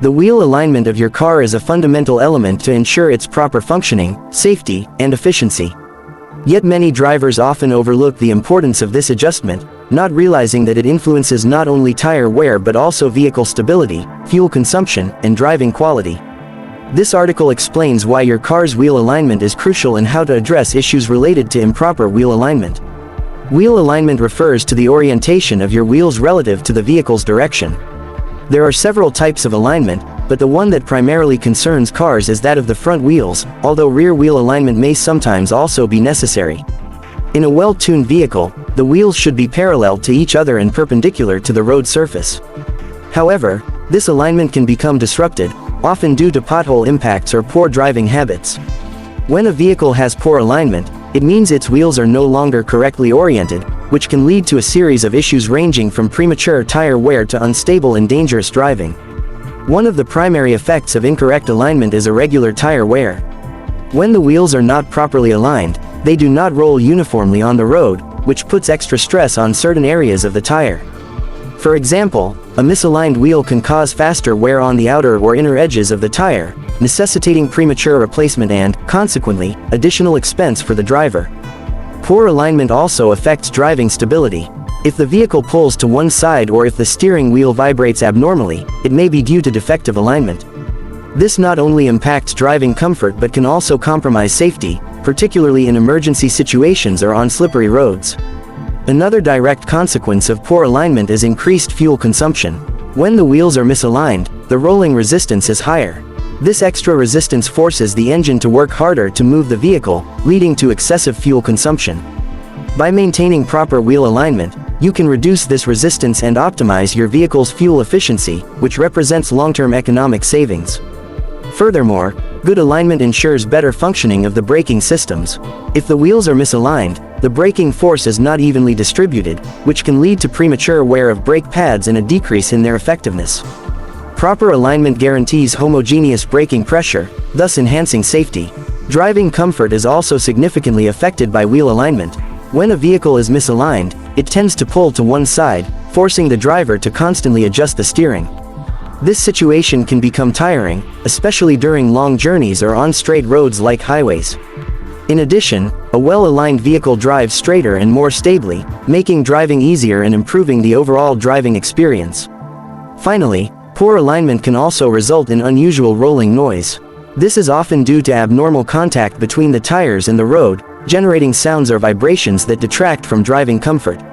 The wheel alignment of your car is a fundamental element to ensure its proper functioning, safety, and efficiency. Yet many drivers often overlook the importance of this adjustment, not realizing that it influences not only tire wear but also vehicle stability, fuel consumption, and driving quality. This article explains why your car's wheel alignment is crucial and how to address issues related to improper wheel alignment. Wheel alignment refers to the orientation of your wheels relative to the vehicle's direction. There are several types of alignment, but the one that primarily concerns cars is that of the front wheels, although rear wheel alignment may sometimes also be necessary. In a well-tuned vehicle, the wheels should be parallel to each other and perpendicular to the road surface. However, this alignment can become disrupted, often due to pothole impacts or poor driving habits. When a vehicle has poor alignment, it means its wheels are no longer correctly oriented, which can lead to a series of issues ranging from premature tire wear to unstable and dangerous driving. One of the primary effects of incorrect alignment is irregular tire wear. When the wheels are not properly aligned, they do not roll uniformly on the road, which puts extra stress on certain areas of the tire. For example, a misaligned wheel can cause faster wear on the outer or inner edges of the tire, necessitating premature replacement and, consequently, additional expense for the driver. Poor alignment also affects driving stability. If the vehicle pulls to one side or if the steering wheel vibrates abnormally, it may be due to defective alignment. This not only impacts driving comfort but can also compromise safety, particularly in emergency situations or on slippery roads. Another direct consequence of poor alignment is increased fuel consumption. When the wheels are misaligned, the rolling resistance is higher. This extra resistance forces the engine to work harder to move the vehicle, leading to excessive fuel consumption. By maintaining proper wheel alignment, you can reduce this resistance and optimize your vehicle's fuel efficiency, which represents long-term economic savings. Furthermore, good alignment ensures better functioning of the braking systems. If the wheels are misaligned, the braking force is not evenly distributed, which can lead to premature wear of brake pads and a decrease in their effectiveness. Proper alignment guarantees homogeneous braking pressure, thus enhancing safety. Driving comfort is also significantly affected by wheel alignment. When a vehicle is misaligned, it tends to pull to one side, forcing the driver to constantly adjust the steering. This situation can become tiring, especially during long journeys or on straight roads like highways. In addition, a well-aligned vehicle drives straighter and more stably, making driving easier and improving the overall driving experience. Finally, poor alignment can also result in unusual rolling noise. This is often due to abnormal contact between the tires and the road, generating sounds or vibrations that detract from driving comfort.